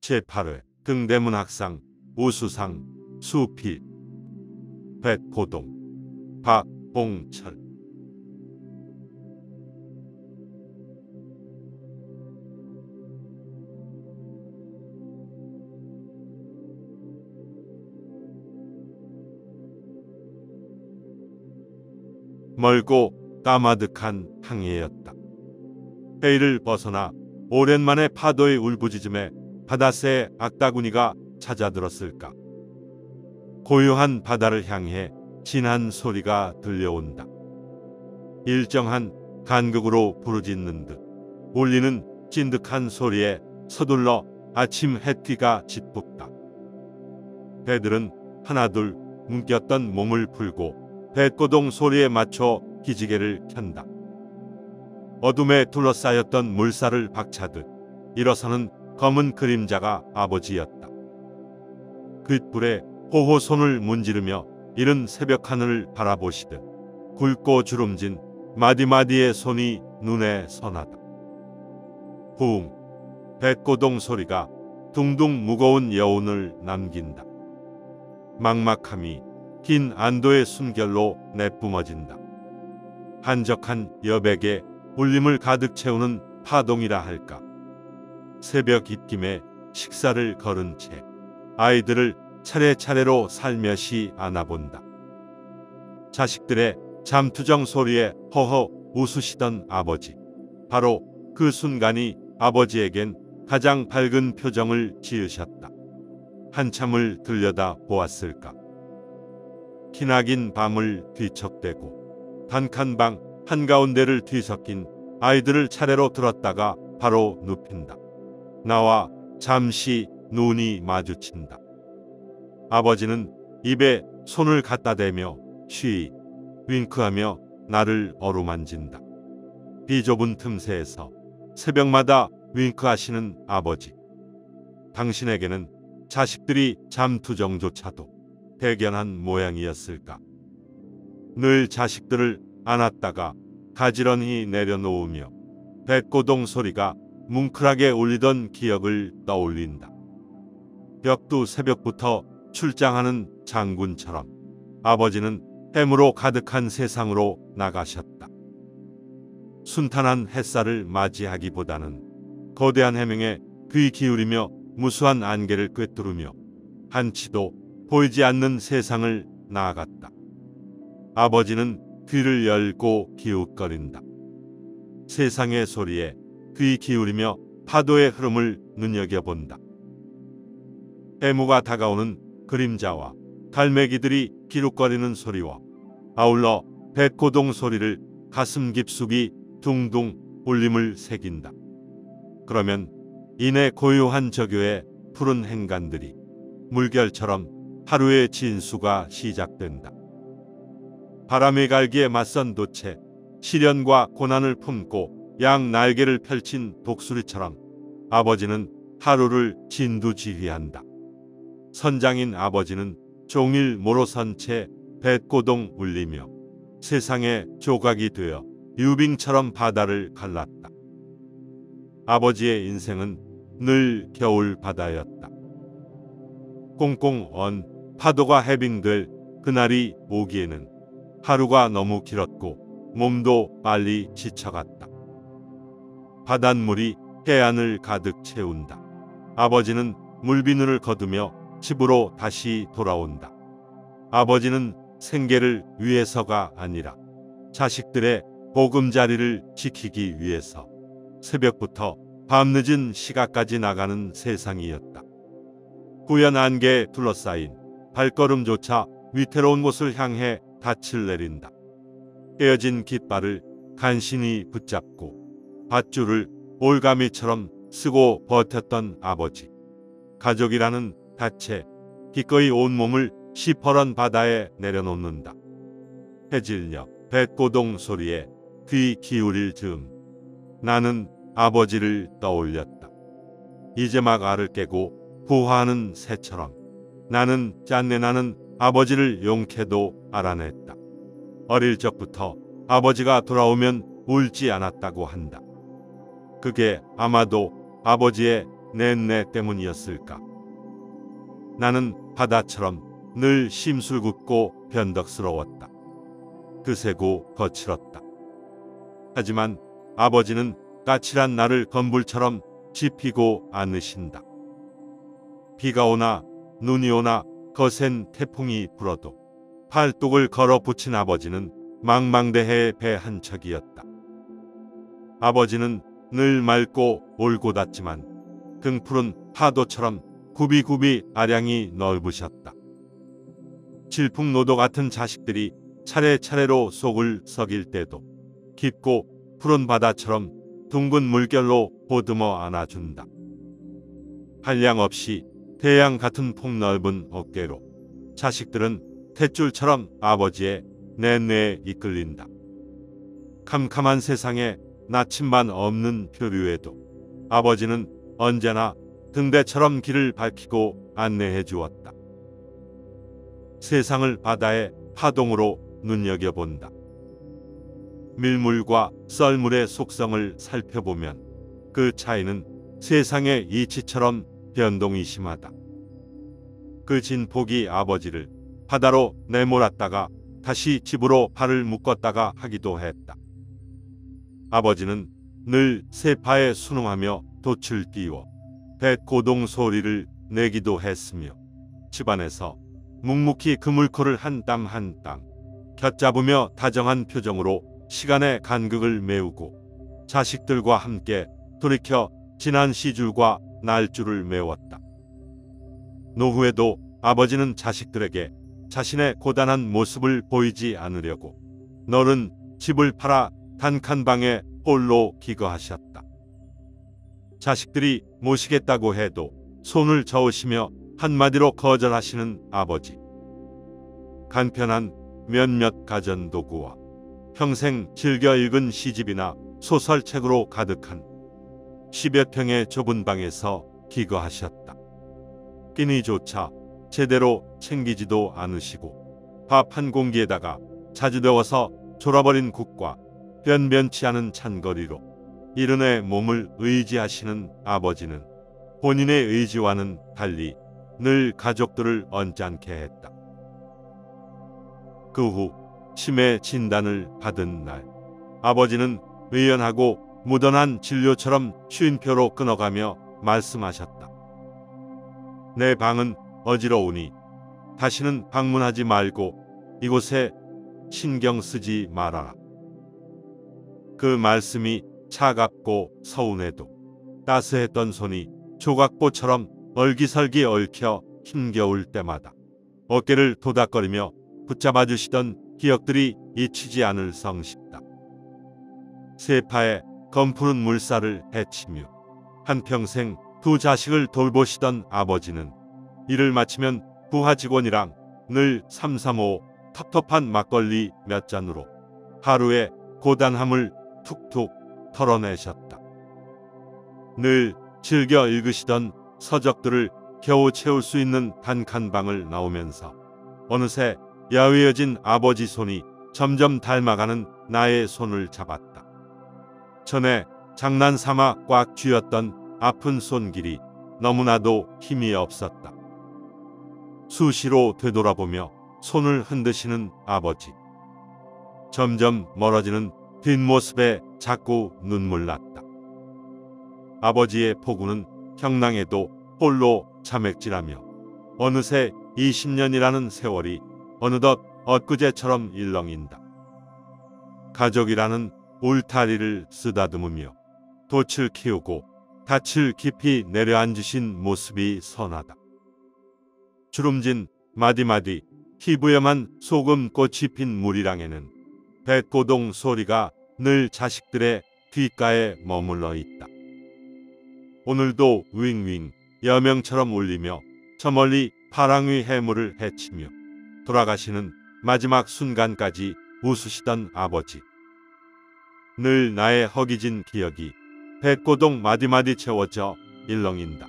제8회 등대문 학상 우수상 수필 백고동 박봉철. 멀고 까마득한 항해였다. 해일을 벗어나 오랜만에 파도의 울부짖음에 바다새의 악다구니가 찾아들었을까. 고요한 바다를 향해 진한 소리가 들려온다. 일정한 간극으로 부르짖는 듯 울리는 찐득한 소리에 서둘러 아침 햇귀가 짓붙다. 배들은 하나둘 뭉꼈던 몸을 풀고 백고동 소리에 맞춰 기지개를 켠다. 어둠에 둘러싸였던 물살을 박차듯 일어서는 검은 그림자가 아버지였다. 귓불에 호호 손을 문지르며 이른 새벽 하늘을 바라보시듯 굵고 주름진 마디마디의 손이 눈에 선하다. 부웅 백고동 소리가 둥둥 무거운 여운을 남긴다. 막막함이 긴 안도의 숨결로 내뿜어진다. 한적한 여백에 울림을 가득 채우는 파동이라 할까. 새벽 입김에 식사를 거른 채 아이들을 차례차례로 살며시 안아본다. 자식들의 잠투정 소리에 허허 웃으시던 아버지. 바로 그 순간이 아버지에겐 가장 밝은 표정을 지으셨다. 한참을 들여다 보았을까. 기나긴 밤을 뒤척대고 단칸방 한가운데를 뒤섞인 아이들을 차례로 들었다가 바로 눕힌다. 나와 잠시 눈이 마주친다. 아버지는 입에 손을 갖다 대며 쉬이 윙크하며 나를 어루만진다. 비좁은 틈새에서 새벽마다 윙크하시는 아버지. 당신에게는 자식들이 잠투정조차도 대견한 모양이었을까. 늘 자식들을 안았다가 가지런히 내려놓으며 백고동 소리가 뭉클하게 울리던 기억을 떠올린다. 벽두 새벽부터 출장하는 장군처럼 아버지는 해무로 가득한 세상으로 나가셨다. 순탄한 햇살을 맞이하기보다는 거대한 해명에 귀 기울이며 무수한 안개를 꿰뚫으며 한치도 보이지 않는 세상을 나아갔다. 아버지는 귀를 열고 기웃거린다. 세상의 소리에 귀 기울이며 파도의 흐름을 눈여겨본다. 해무가 다가오는 그림자와 갈매기들이 기룩거리는 소리와 아울러 백고동 소리를 가슴 깊숙이 둥둥 울림을 새긴다. 그러면 이내 고요한 저교의 푸른 행간들이 물결처럼 하루의 진수가 시작된다. 바람의 갈기에 맞선 도체, 시련과 고난을 품고 양 날개를 펼친 독수리처럼 아버지는 하루를 진두지휘한다. 선장인 아버지는 종일 모로선 채 백고동 울리며 세상의 조각이 되어 유빙처럼 바다를 갈랐다. 아버지의 인생은 늘 겨울 바다였다. 꽁꽁 언 파도가 해빙될 그날이 오기에는 하루가 너무 길었고 몸도 빨리 지쳐갔다. 바닷물이 해안을 가득 채운다. 아버지는 물비늘을 거두며 집으로 다시 돌아온다. 아버지는 생계를 위해서가 아니라 자식들의 보금자리를 지키기 위해서 새벽부터 밤늦은 시각까지 나가는 세상이었다. 구연 안개에 둘러싸인 발걸음조차 위태로운 곳을 향해 닻을 내린다. 깨어진 깃발을 간신히 붙잡고 밧줄을 올가미처럼 쓰고 버텼던 아버지. 가족이라는 닻에 기꺼이 온몸을 시퍼런 바다에 내려놓는다. 해질녘 백고동 소리에 귀 기울일 즈음 나는 아버지를 떠올렸다. 이제 막 알을 깨고 부화하는 새처럼 나는 짠내나는 아버지를 용케도 알아냈다. 어릴 적부터 아버지가 돌아오면 울지 않았다고 한다. 그게 아마도 아버지의 낸내 때문이었을까? 나는 바다처럼 늘 심술궂고 변덕스러웠다. 드세고 거칠었다. 하지만 아버지는 까칠한 나를 건불처럼 지피고 않으신다. 비가 오나 눈이 오나 거센 태풍이 불어도 팔뚝을 걸어 붙인 아버지는 망망대해의 배 한 척이었다. 아버지는 늘 맑고 올곧았지만 등푸른 파도처럼 굽이굽이 아량이 넓으셨다. 질풍노도 같은 자식들이 차례차례로 속을 썩일 때도 깊고 푸른 바다처럼 둥근 물결로 보듬어 안아준다. 한량없이 태양 같은 폭넓은 어깨로 자식들은 탯줄처럼 아버지의 내뇌에 이끌린다. 캄캄한 세상에 나침반 없는 표류에도 아버지는 언제나 등대처럼 길을 밝히고 안내해 주었다. 세상을 바다의 파동으로 눈여겨본다. 밀물과 썰물의 속성을 살펴보면 그 차이는 세상의 이치처럼 변동이 심하다. 그 진폭이 아버지를 바다로 내몰았다가 다시 집으로 발을 묶었다가 하기도 했다. 아버지는 늘 세파에 순응하며 돛을 띄워 뱃고동 소리를 내기도 했으며 집안에서 묵묵히 그물코를 한 땀 한 땀 곁잡으며 다정한 표정으로 시간의 간극을 메우고 자식들과 함께 돌이켜 지난 시줄과 날줄을 메웠다. 노후에도 아버지는 자식들에게 자신의 고단한 모습을 보이지 않으려고 너른 집을 팔아 단칸방에 홀로 기거하셨다. 자식들이 모시겠다고 해도 손을 저으시며 한마디로 거절하시는 아버지. 간편한 몇몇 가전도구와 평생 즐겨 읽은 시집이나 소설책으로 가득한 10여 평의 좁은 방에서 기거하셨다. 끼니조차 제대로 챙기지도 않으시고 밥 한 공기에다가 자주 데워서 졸아버린 국과 변변치 않은 찬거리로 이른의 몸을 의지하시는 아버지는 본인의 의지와는 달리 늘 가족들을 언짢게 했다. 그 후 치매 진단을 받은 날 아버지는 의연하고 무던한 진료처럼 쉼표로 끊어가며 말씀하셨다. 내 방은 어지러우니 다시는 방문하지 말고 이곳에 신경 쓰지 말아라. 그 말씀이 차갑고 서운해도 따스했던 손이 조각보처럼 얼기설기 얽혀 힘겨울 때마다 어깨를 도닥거리며 붙잡아 주시던 기억들이 잊히지 않을 성쉽다. 세파에 검푸른 물살을 헤치며 한평생 두 자식을 돌보시던 아버지는 일을 마치면 부하 직원이랑 늘 삼삼오오 텁텁한 막걸리 몇 잔으로 하루의 고단함을 툭툭 털어내셨다. 늘 즐겨 읽으시던 서적들을 겨우 채울 수 있는 단칸방을 나오면서 어느새 야위어진 아버지 손이 점점 닮아가는 나의 손을 잡았다. 전에 장난삼아 꽉 쥐었던 아픈 손길이 너무나도 힘이 없었다. 수시로 되돌아보며 손을 흔드시는 아버지. 점점 멀어지는 뒷모습에 자꾸 눈물 났다. 아버지의 포구는 형랑에도 홀로 자맥질하며 어느새 20년이라는 세월이 어느덧 엊그제처럼 일렁인다. 가족이라는 울타리를 쓰다듬으며 돛을 키우고 닻을 깊이 내려앉으신 모습이 선하다. 주름진 마디마디 피부염한 소금꽃이 핀 물이랑에는 뱃고동 소리가 늘 자식들의 귓가에 머물러 있다. 오늘도 윙윙 여명처럼 울리며 저 멀리 파랑위 해물을 헤치며 돌아가시는 마지막 순간까지 웃으시던 아버지. 늘 나의 허기진 기억이 뱃고동 마디마디 채워져 일렁인다.